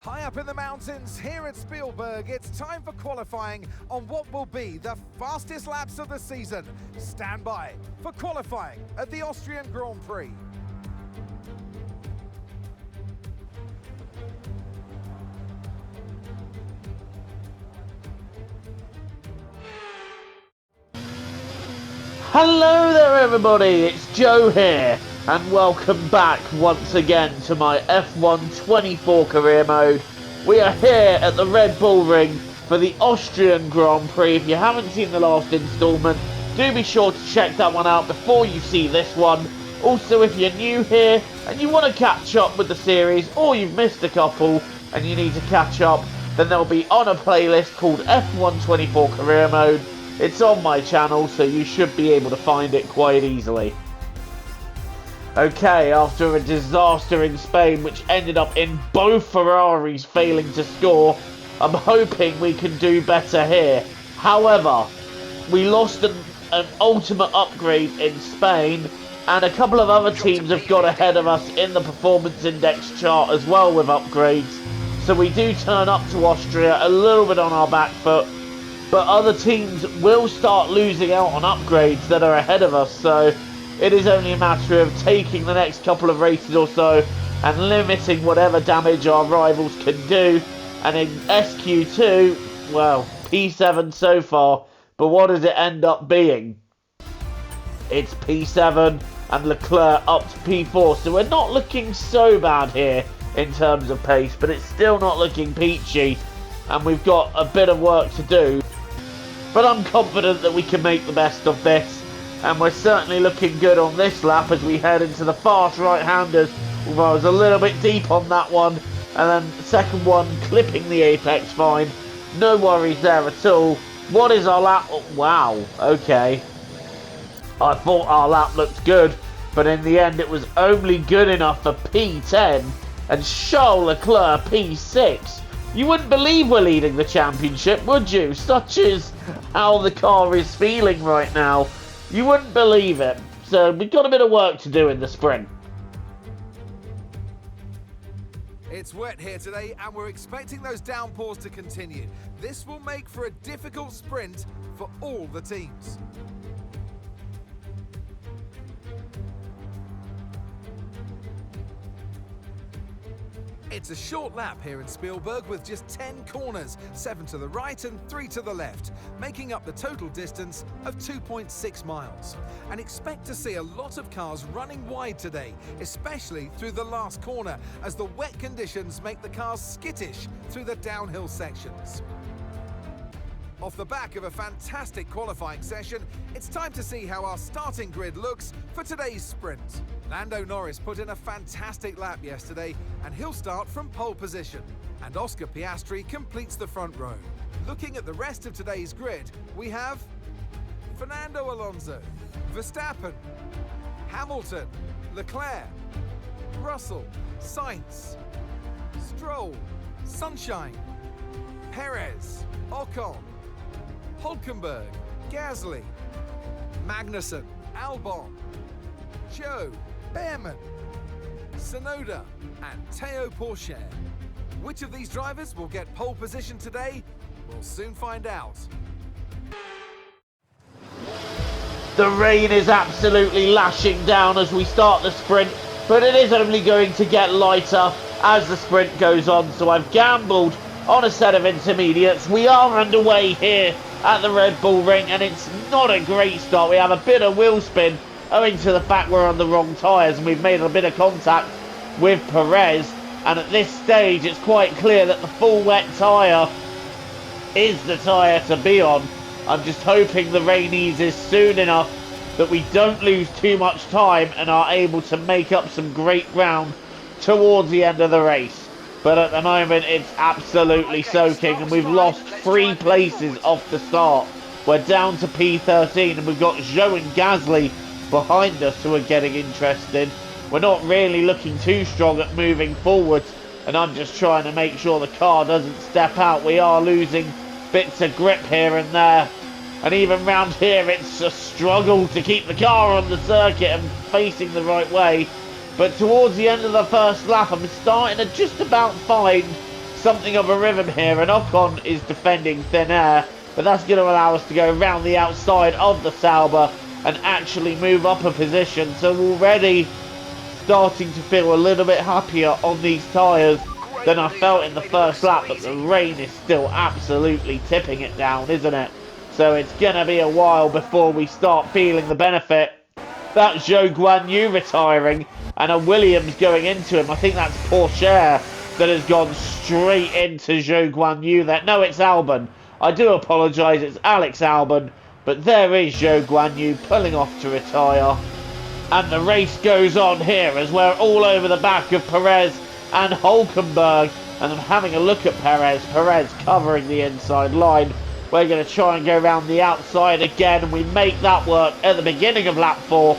High up in the mountains here at Spielberg, it's time for qualifying on what will be the fastest laps of the season. Stand by for qualifying at the Austrian Grand Prix. Hello there everybody, it's Joe here, and welcome back once again to my F1 24 career mode. We are here at the Red Bull Ring for the Austrian Grand Prix. If you haven't seen the last instalment, do be sure to check that one out before you see this one. Also, if you're new here and you want to catch up with the series, or you've missed a couple and you need to catch up, then they'll be on a playlist called F1 24 career mode. It's on my channel, so you should be able to find it quite easily. Okay, after a disaster in Spain, which ended up in both Ferraris failing to score, I'm hoping we can do better here. However, we lost an ultimate upgrade in Spain, and a couple of other teams have got ahead of us in the performance index chart as well with upgrades. So we do turn up to Austria a little bit on our back foot. But other teams will start losing out on upgrades that are ahead of us, so it is only a matter of taking the next couple of races or so and limiting whatever damage our rivals can do. And in SQ2, well, P7 so far, but what does it end up being? It's P7 and Leclerc up to P4, so we're not looking so bad here in terms of pace, but it's still not looking peachy, and we've got a bit of work to do. But I'm confident that we can make the best of this, and we're certainly looking good on this lap as we head into the fast right-handers. Although I was a little bit deep on that one, and then the second one clipping the apex fine. No worries there at all. What is our lap? Oh, wow, okay. I thought our lap looked good, but in the end it was only good enough for P10 and Charles Leclerc P6. You wouldn't believe we're leading the championship, would you? Such is how the car is feeling right now. You wouldn't believe it. So we've got a bit of work to do in the sprint. It's wet here today and we're expecting those downpours to continue. This will make for a difficult sprint for all the teams. It's a short lap here in Spielberg with just 10 corners, 7 to the right and 3 to the left, making up the total distance of 2.6 miles. And expect to see a lot of cars running wide today, especially through the last corner, as the wet conditions make the cars skittish through the downhill sections. Off the back of a fantastic qualifying session, it's time to see how our starting grid looks for today's sprint. Lando Norris put in a fantastic lap yesterday, and he'll start from pole position. And Oscar Piastri completes the front row. Looking at the rest of today's grid, we have Fernando Alonso, Verstappen, Hamilton, Leclerc, Russell, Sainz, Stroll, Sunshine, Perez, Ocon, Hulkenberg, Gasly, Magnussen, Albon, Joe, Behrman, Tsunoda and Théo Pourchaire. Which of these drivers will get pole position today? We'll soon find out. The rain is absolutely lashing down as we start the sprint, but it is only going to get lighter as the sprint goes on, so I've gambled on a set of intermediates. We are underway here at the Red Bull Ring, and it's not a great start. We have a bit of wheel spin owing to the fact we're on the wrong tyres, and we've made a bit of contact with Perez, and at this stage it's quite clear that the full wet tyre is the tyre to be on. I'm just hoping the rain eases soon enough that we don't lose too much time and are able to make up some great ground towards the end of the race. But at the moment it's absolutely soaking, and we've lost 3 places off the start. We're down to P13 and we've got Zhou and Gasly behind us who are getting interested. We're not really looking too strong at moving forwards, and I'm just trying to make sure the car doesn't step out. We are losing bits of grip here and there, and even round here it's a struggle to keep the car on the circuit and facing the right way. But towards the end of the first lap, I'm starting to just about find something of a rhythm here, and Ocon is defending thin air, but that's going to allow us to go around the outside of the Sauber and actually move up a position. So already starting to feel a little bit happier on these tyres than I felt in the first lap, but the rain is still absolutely tipping it down, isn't it? So it's going to be a while before we start feeling the benefit. That's Zhou Guanyu retiring and a Williams going into him. I think that's Porsche that has gone straight into Zhou Guanyu there. No, it's Albon. I do apologise, it's Alex Albon. But there is Zhou Guanyu pulling off to retire. And the race goes on here as we're all over the back of Perez and Hulkenberg. And I'm having a look at Perez. Perez covering the inside line. We're going to try and go around the outside again, and we make that work at the beginning of lap 4.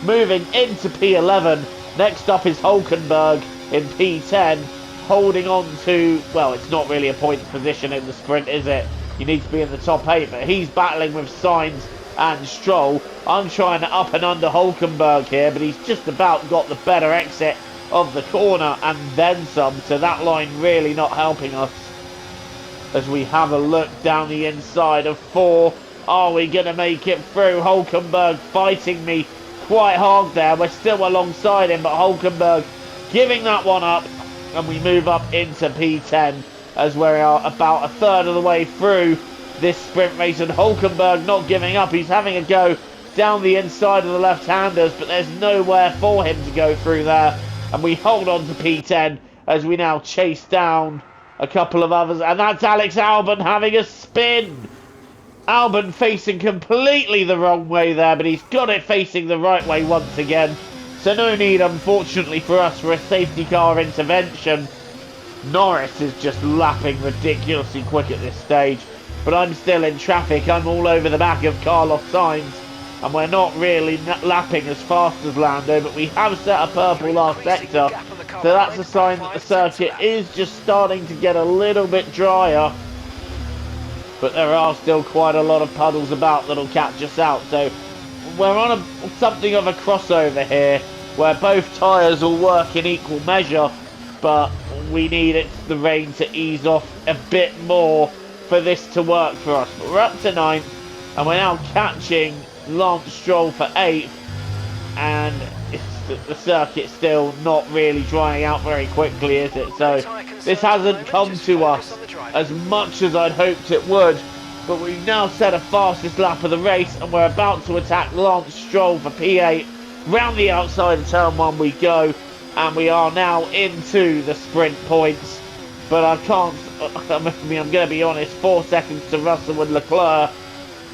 Moving into P11. Next up is Hulkenberg in P10, holding on to, well, it's not really a points position in the sprint, is it? You need to be in the top 8, but he's battling with Sainz and Stroll. I'm trying to up and under Hulkenberg here, but he's just about got the better exit of the corner and then some, so that line really not helping us. As we have a look down the inside of 4. Are we going to make it through? Hulkenberg fighting me quite hard there. We're still alongside him, but Hulkenberg giving that one up. And we move up into P10 as we are about a third of the way through this sprint race. And Hulkenberg not giving up. He's having a go down the inside of the left-handers, but there's nowhere for him to go through there. And we hold on to P10 as we now chase down a couple of others, and that's Alex Albon having a spin. Albon facing completely the wrong way there, but he's got it facing the right way once again. So no need, unfortunately, for us for a safety car intervention. Norris is just lapping ridiculously quick at this stage, but I'm still in traffic. I'm all over the back of Carlos Sainz, and we're not really lapping as fast as Lando, but we have set a purple last sector. So that's a sign that the circuit is just starting to get a little bit drier. But there are still quite a lot of puddles about that'll catch us out. So we're on something of a crossover here, where both tyres will work in equal measure. But we need the rain to ease off a bit more for this to work for us. But we're up to 9th, and we're now catching Lance Stroll for 8th. And the circuit's still not really drying out very quickly, is it? So this hasn't come to us as much as I'd hoped it would, but we've now set a fastest lap of the race, and we're about to attack Lance Stroll for P8. Round the outside of turn 1 we go, and we are now into the sprint points. But I can't, I'm going to be honest, 4 seconds to Russell and Leclerc.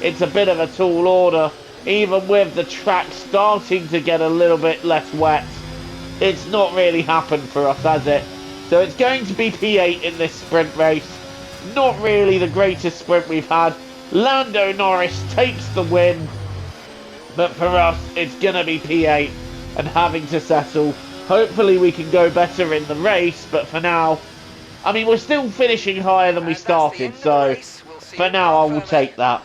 It's a bit of a tall order. Even with the track starting to get a little bit less wet, it's not really happened for us, has it? So it's going to be P8 in this sprint race. Not really the greatest sprint we've had. Lando Norris takes the win, but for us, it's going to be P8 and having to settle. Hopefully we can go better in the race, but for now, I mean, we're still finishing higher than we started, so for now I will take that.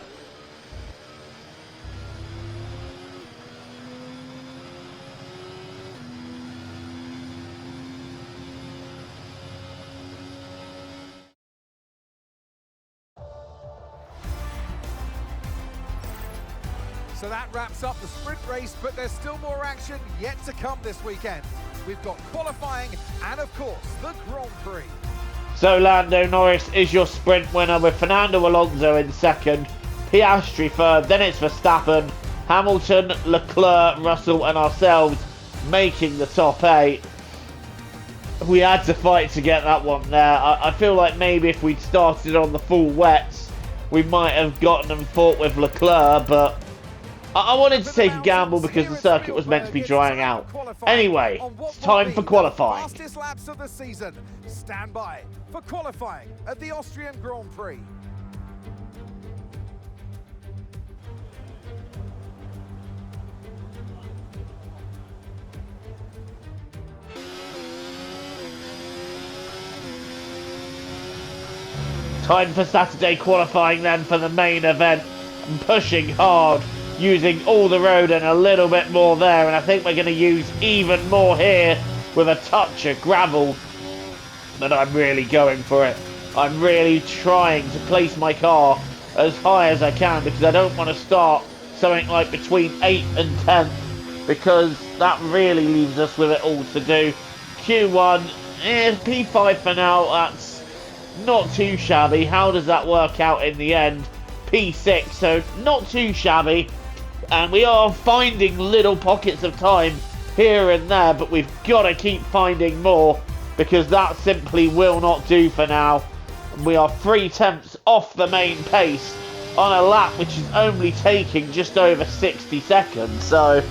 So that wraps up the sprint race, but there's still more action yet to come this weekend. We've got qualifying and, of course, the Grand Prix. So Lando Norris is your sprint winner with Fernando Alonso in second, Piastri third, then it's Verstappen, Hamilton, Leclerc, Russell and ourselves making the top 8. We had to fight to get that one there. I feel like maybe if we'd started on the full wets, we might have gotten and fought with Leclerc, but I wanted to take a gamble because the circuit was meant to be drying out. Anyway, it's time for qualifying. Fastest laps of the season. Stand by for qualifying at the Austrian Grand Prix. Time for Saturday qualifying then for the main event. I'm pushing hard, using all the road and a little bit more there, and I think we're going to use even more here with a touch of gravel. but I'm really going for it. I'm really trying to place my car as high as I can because I don't want to start something like between 8th and 10th because that really leaves us with it all to do. Q1, P5 for now, that's not too shabby. How does that work out in the end? P6, so not too shabby. And we are finding little pockets of time here and there, but we've got to keep finding more because that simply will not do for now. We are 3/10 off the main pace on a lap which is only taking just over 60 seconds, so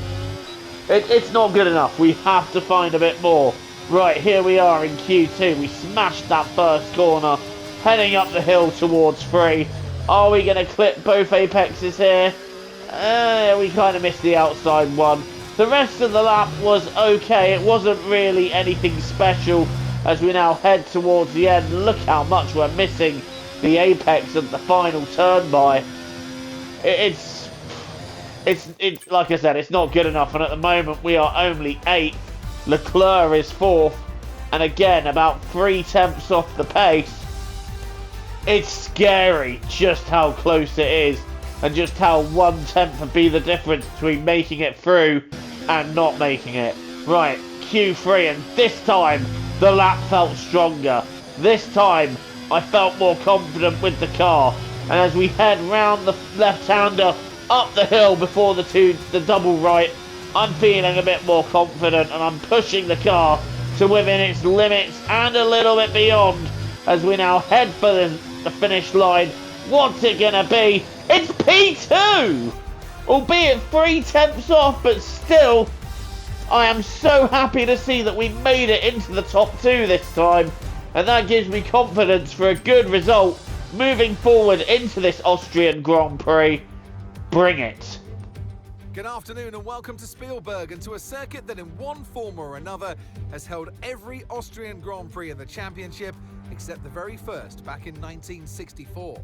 it's not good enough. We have to find a bit more. Right, here we are in Q2. We smashed that first corner, heading up the hill towards 3. Are we going to clip both apexes here? We kind of missed the outside one. The rest of the lap was okay. It wasn't really anything special as we now head towards the end. Look how much we're missing the apex of the final turn by. It's like I said, it's not good enough, and at the moment we are only 8th. Leclerc is 4th, and again about 3/10 off the pace. It's scary just how close it is, and just how 1/10 would be the difference between making it through and not making it. Right, Q3, and this time the lap felt stronger. This time I felt more confident with the car, and as we head round the left-hander up the hill before the double right, I'm feeling a bit more confident, and I'm pushing the car to within its limits and a little bit beyond as we now head for the finish line. What's it gonna be? It's P2! Albeit 3/10 off, but still, I am so happy to see that we made it into the top 2 this time, and that gives me confidence for a good result moving forward into this Austrian Grand Prix. Bring it. Good afternoon and welcome to Spielberg, and to a circuit that in one form or another has held every Austrian Grand Prix in the championship except the very first back in 1964.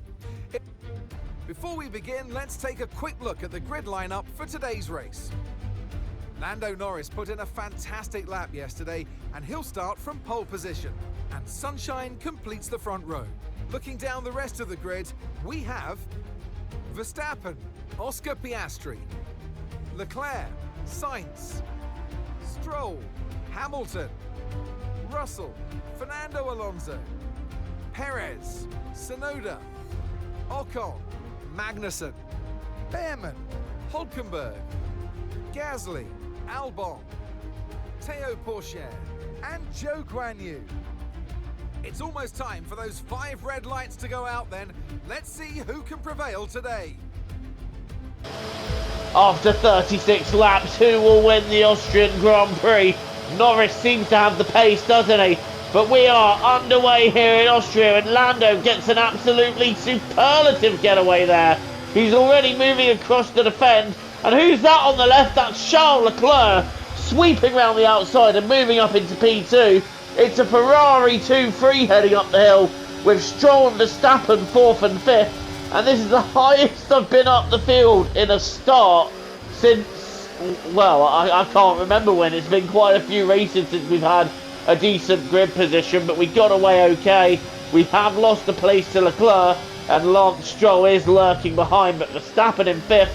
Before we begin, let's take a quick look at the grid lineup for today's race. Lando Norris put in a fantastic lap yesterday and he'll start from pole position, and Sunshine completes the front row. Looking down the rest of the grid, we have Verstappen, Oscar Piastri, Leclerc, Sainz, Stroll, Hamilton, Russell, Fernando Alonso, Perez, Tsunoda, Ocon, Magnussen, Behrman, Hülkenberg, Gasly, Albon, Théo Pourchaire, and Zhou Guanyu. It's almost time for those 5 red lights to go out then. Let's see who can prevail today. After 36 laps, who will win the Austrian Grand Prix? Norris seems to have the pace, doesn't he? But we are underway here in Austria, and Lando gets an absolutely superlative getaway there. He's already moving across to defend. And who's that on the left? That's Charles Leclerc, sweeping around the outside and moving up into P2. It's a Ferrari 2-3 heading up the hill, with Stroll and Verstappen 4th and 5th. And this is the highest I've been up the field in a start since, well, I can't remember when. It's been quite a few races since we've had a decent grid position, but we got away okay. We have lost the place to Leclerc, and Lance Stroll is lurking behind, but Verstappen in 5th,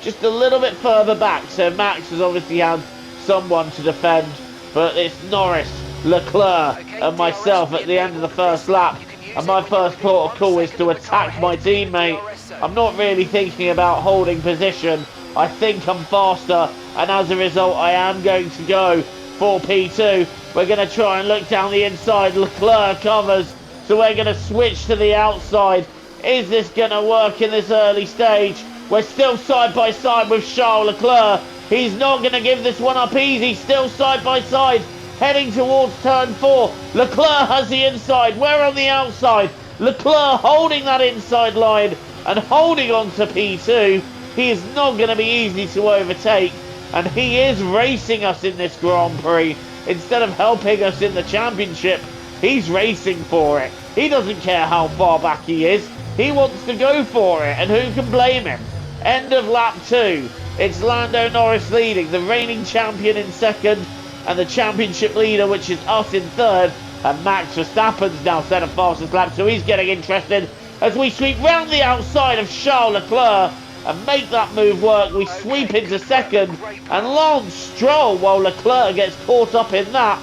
just a little bit further back, so Max has obviously had someone to defend, but it's Norris, Leclerc and myself at the end of the first lap, and my first port of call is to attack my teammate. I'm not really thinking about holding position. I think I'm faster, and as a result I am going to go for P2. We're going to try and look down the inside. Leclerc covers, so we're going to switch to the outside. Is this going to work in this early stage? We're still side by side with Charles Leclerc. He's not going to give this one up easy. Still side by side, heading towards turn 4. Leclerc has the inside. We're on the outside. Leclerc holding that inside line and holding on to P2. He is not going to be easy to overtake, and he is racing us in this Grand Prix. Instead of helping us in the championship, he's racing for it. He doesn't care how far back he is. He wants to go for it, and who can blame him? End of lap 2. It's Lando Norris leading, the reigning champion in 2nd, and the championship leader, which is us, in 3rd, And Max Verstappen's now set a fastest lap, so he's getting interested as we sweep round the outside of Charles Leclerc and make that move work. We sweep into second, and Lance Stroll, while Leclerc gets caught up in that,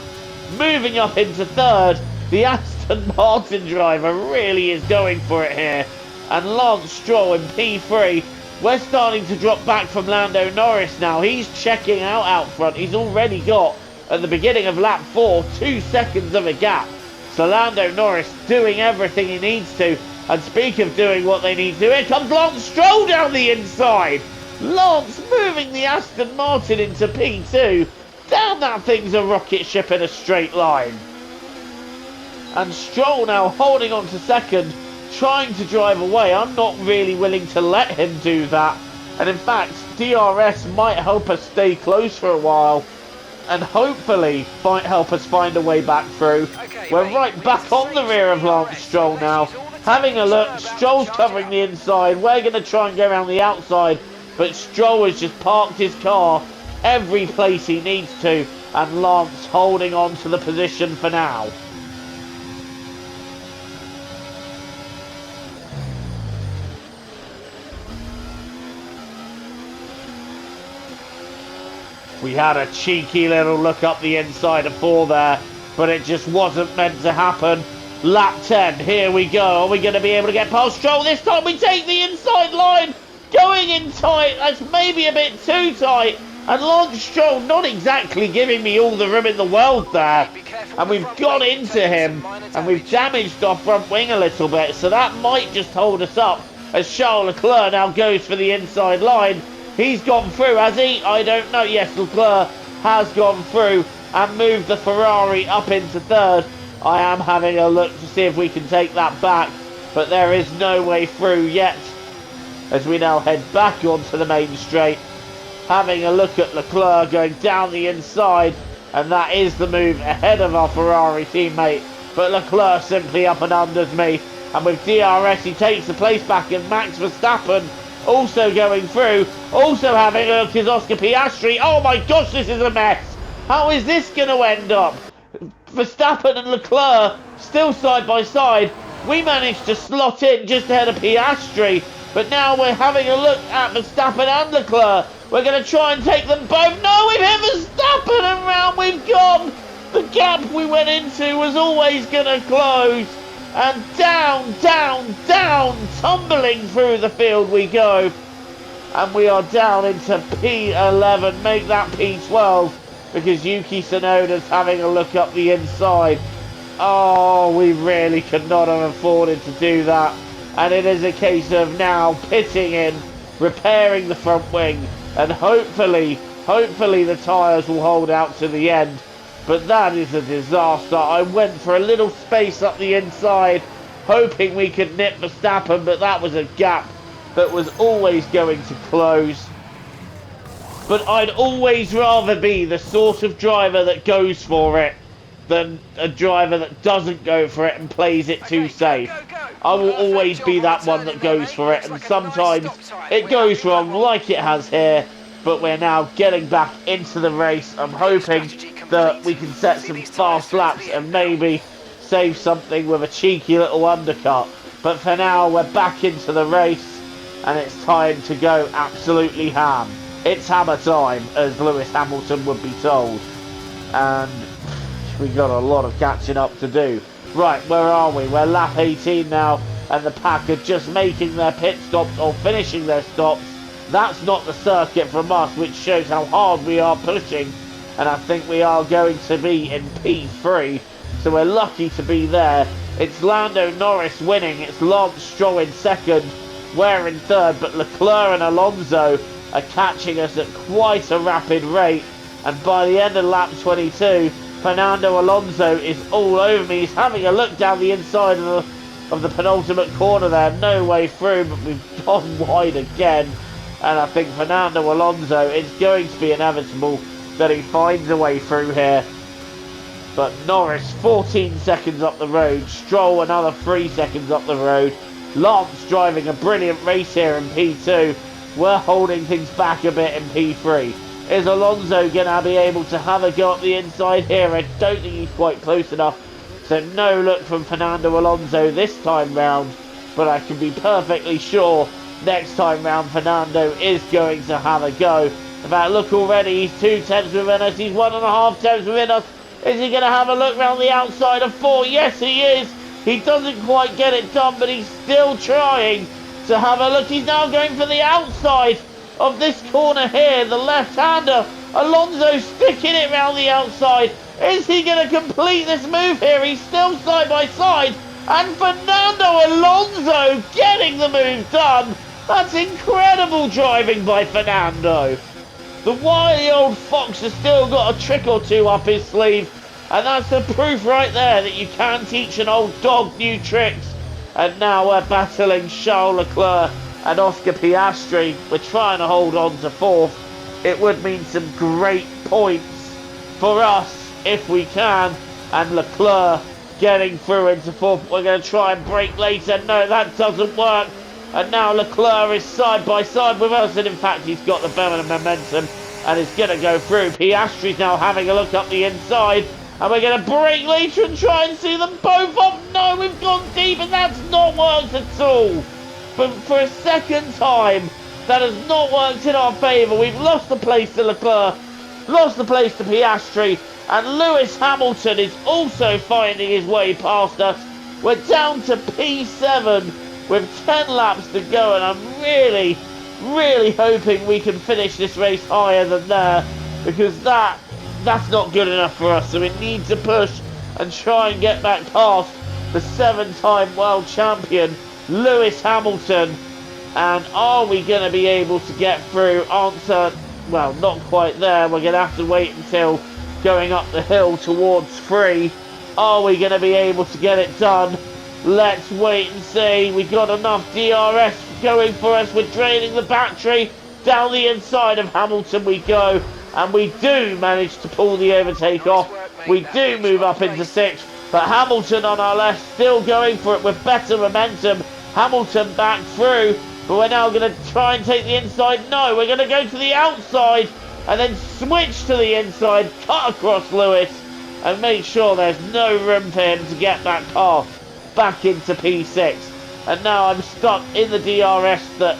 moving up into third. The Aston Martin driver really is going for it here. And Lance Stroll in P3. We're starting to drop back from Lando Norris now. He's checking out front. He's already got, at the beginning of lap 4, 2 seconds of a gap. So Lando Norris doing everything he needs to. And speak of doing what they need to, here comes Lance Stroll down the inside. Lance moving the Aston Martin into P2. Damn, that thing's a rocket ship in a straight line. And Stroll now holding on to second, trying to drive away. I'm not really willing to let him do that. And in fact, DRS might help us stay close for a while. And hopefully might help us find a way back through. We're right back on the rear of Lance Stroll now. Having a look, Stroll's covering the inside. We're going to try and go around the outside. But Stroll has just parked his car every place he needs to. And Lance holding on to the position for now. We had a cheeky little look up the inside of 4 there, but it just wasn't meant to happen. Lap 10, here we go. Are we going to be able to get past Stroll? This time we take the inside line, going in tight. That's maybe a bit too tight. And Lance Stroll not exactly giving me all the room in the world there. And we've got into him, and we've damaged our front wing a little bit. So that might just hold us up as Charles Leclerc now goes for the inside line. He's gone through, has he? I don't know. Yes, Leclerc has gone through and moved the Ferrari up into third. I am having a look to see if we can take that back, but there is no way through yet as we now head back onto the main straight. Having a look at Leclerc going down the inside, and that is the move ahead of our Ferrari teammate, but Leclerc simply up and unders me, and with DRS he takes the place back, and Max Verstappen also going through, also having a look is Oscar Piastri. Oh my gosh, this is a mess. How is this going to end up? Verstappen and Leclerc still side by side. We managed to slot in just ahead of Piastri, but now we're having a look at Verstappen and Leclerc. We're going to try and take them both. No, we've hit Verstappen and round we've gone. The gap we went into was always going to close. And down, down, down, tumbling through the field we go. And we are down into P11, make that P12, because Yuki Tsunoda's having a look up the inside. Oh, we really could not have afforded to do that. And it is a case of now pitting in, repairing the front wing, and hopefully the tyres will hold out to the end. But that is a disaster. I went for a little space up the inside, hoping we could nip Verstappen, but that was a gap that was always going to close. But I'd always rather be the sort of driver that goes for it than a driver that doesn't go for it and plays it too safe. I will always be that one that goes for it, and sometimes it goes wrong like it has here, but we're now getting back into the race. I'm hoping that we can set some fast laps and maybe save something with a cheeky little undercut. But for now, we're back into the race, and it's time to go absolutely ham. It's hammer time, as Lewis Hamilton would be told. And we got a lot of catching up to do. Right, where are we? We're lap 18 now, and the pack are just making their pit stops or finishing their stops. That's not the circuit from us, which shows how hard we are pushing. And I think we are going to be in P3, so we're lucky to be there. It's Lando Norris winning, it's Lance Stroll in second, we're in third, but Leclerc and Alonso are catching us at quite a rapid rate. And by the end of lap 22, Fernando Alonso is all over me. He's having a look down the inside of the penultimate corner there, no way through, but we've gone wide again. And I think Fernando Alonso, it's going to be inevitable that he finds a way through here. But Norris 14 seconds up the road, Stroll another 3 seconds up the road, Lance driving a brilliant race here in P2. We're holding things back a bit in P3. Is Alonso going to be able to have a go up the inside here? I don't think he's quite close enough So no look from Fernando Alonso this time round, but I can be perfectly sure next time round Fernando is going to have a go. In fact, look already, he's 2 tenths within us, he's 1.5 tenths within us. Is he going to have a look round the outside of 4? Yes, he is. He doesn't quite get it done, but he's still trying to have a look. He's now going for the outside of this corner here, the left-hander. Alonso sticking it round the outside. Is he going to complete this move here? He's still side by side. And Fernando Alonso getting the move done. That's incredible driving by Fernando. The wily old fox has still got a trick or two up his sleeve. And that's the proof right there that you can teach an old dog new tricks. And now we're battling Charles Leclerc and Oscar Piastri. We're trying to hold on to 4th. It would mean some great points for us if we can. And Leclerc getting through into 4th. We're going to try and break later. No, that doesn't work. And now Leclerc is side by side with us. And in fact, he's got the better momentum and is going to go through. Piastri's now having a look up the inside. And we're going to break later and try and see them both off. No, we've gone deep and that's not worked at all. But for a second time, that has not worked in our favour. We've lost the place to Leclerc, lost the place to Piastri, and Lewis Hamilton is also finding his way past us. We're down to P7 with 10 laps to go, and I'm really, really hoping we can finish this race higher than there, because that's not good enough for us. So we need to push and try and get back past the 7-time world champion Lewis Hamilton. And are we going to be able to get through? Answer, well, not quite there. We're going to have to wait until going up the hill towards 3. Are we going to be able to get it done? Let's wait and see. We've got enough DRS going for us. We're draining the battery. Down the inside of Hamilton we go. And we do manage to pull the overtake off. We do move up into 6th. But Hamilton on our left still going for it with better momentum. Hamilton back through. But we're now going to try and take the inside. No, we're going to go to the outside and then switch to the inside, cut across Lewis and make sure there's no room for him to get that car back into P6. And now I'm stuck in the DRS that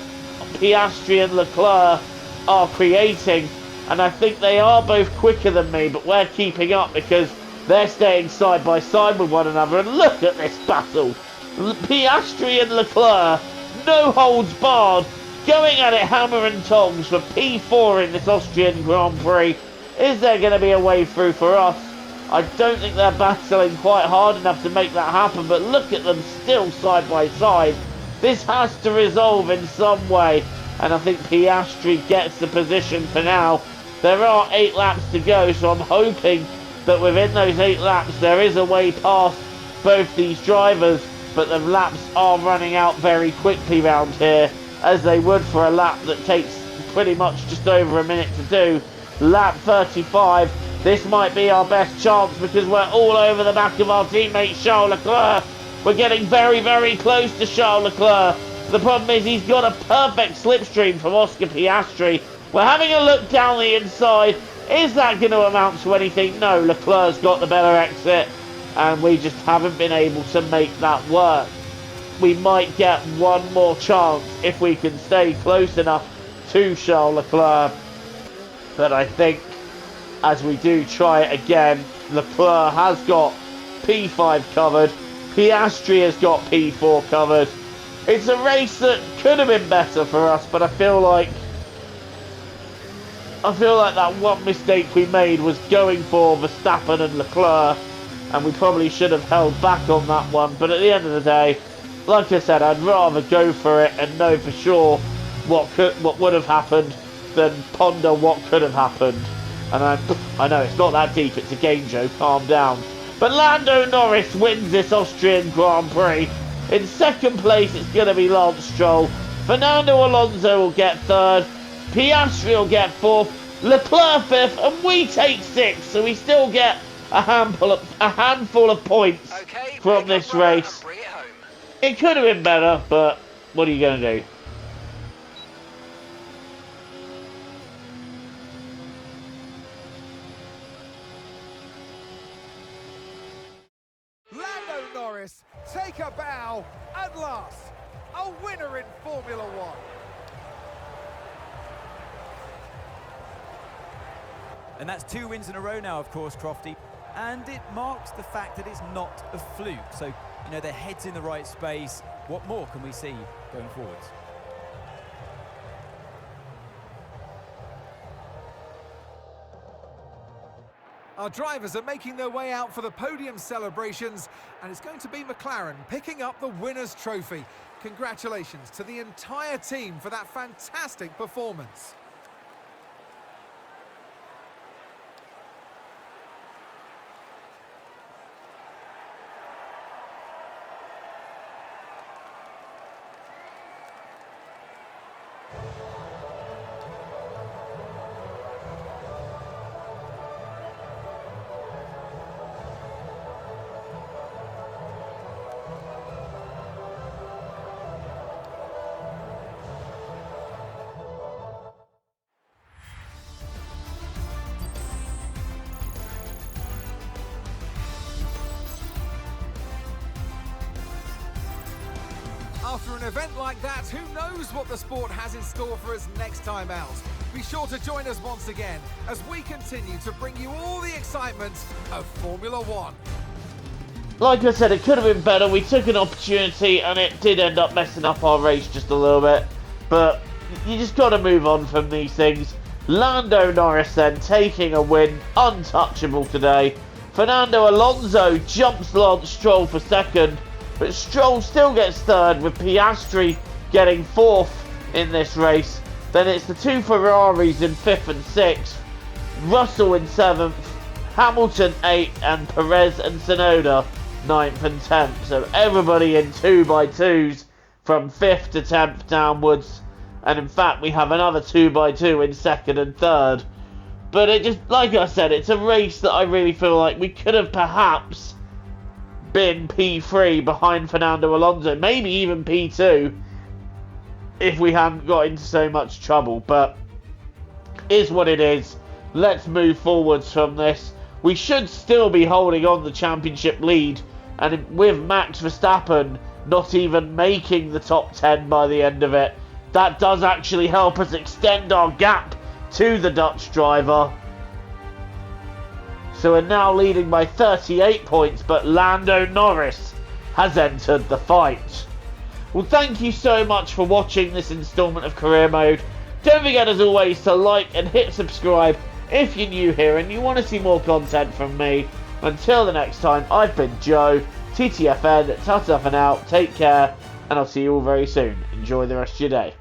Piastri and Leclerc are creating. And I think they are both quicker than me, but we're keeping up because they're staying side by side with one another. And look at this battle. Piastri and Leclerc, no holds barred, going at it hammer and tongs for P4 in this Austrian Grand Prix. Is there going to be a way through for us? I don't think they're battling quite hard enough to make that happen, but look at them still side by side. This has to resolve in some way, and I think Piastri gets the position for now. There are 8 laps to go, so I'm hoping that within those 8 laps there is a way past both these drivers, but the laps are running out very quickly round here, as they would for a lap that takes pretty much just over a minute to do. Lap 35, this might be our best chance because we're all over the back of our teammate Charles Leclerc. We're getting very, very close to Charles Leclerc. The problem is he's got a perfect slipstream from Oscar Piastri. We're having a look down the inside. Is that going to amount to anything? No, Leclerc's got the better exit, and we just haven't been able to make that work. We might get one more chance if we can stay close enough to Charles Leclerc. But I think as we do try it again, Leclerc has got P5 covered. Piastri has got P4 covered. It's a race that could have been better for us, but I feel like that one mistake we made was going for Verstappen and Leclerc, and we probably should have held back on that one. But at the end of the day, like I said, I'd rather go for it and know for sure what would have happened than ponder what could have happened. And I know it's not that deep, it's a game, Joe, calm down. But Lando Norris wins this Austrian Grand Prix. In second place, it's going to be Lance Stroll. Fernando Alonso will get third. Piastri will get fourth. Leclerc fifth, and we take sixth. So we still get a handful of points from this race. It could have been better, but what are you going to do? now, at last, a winner in Formula One. And that's 2 wins in a row now, of course, Crofty. And it marks the fact that it's not a fluke. So, you know, their head's in the right space. What more can we see going forwards? Our drivers are making their way out for the podium celebrations, and it's going to be McLaren picking up the winner's trophy. Congratulations to the entire team for that fantastic performance. After an event like that, who knows what the sport has in store for us next time out? Be sure to join us once again as we continue to bring you all the excitement of Formula One. Like I said, it could have been better. We took an opportunity and it did end up messing up our race just a little bit. But you just got to move on from these things. Lando Norris then taking a win, untouchable today. Fernando Alonso jumps Lance Stroll for second. But Stroll still gets third, with Piastri getting fourth in this race. Then it's the 2 Ferraris in 5th and 6th, Russell in 7th, Hamilton 8th, and Perez and Tsunoda 9th and 10th. So everybody in 2x2s from 5th to 10th downwards. And in fact, we have another 2x2 in 2nd and 3rd. But it just, like I said, it's a race that I really feel like we could have perhaps been P3 behind Fernando Alonso, maybe even P2 if we hadn't got into so much trouble. But is what it is. Let's move forwards from this. We should still be holding on the championship lead, and with Max Verstappen not even making the top 10 by the end of it, that does actually help us extend our gap to the Dutch driver. So we're now leading by 38 points, but Lando Norris has entered the fight. Well, thank you so much for watching this instalment of Career Mode. Don't forget, as always, to like and hit subscribe if you're new here and you want to see more content from me. Until the next time, I've been Joe, TTFN, ta-ta for now, take care, and I'll see you all very soon. Enjoy the rest of your day.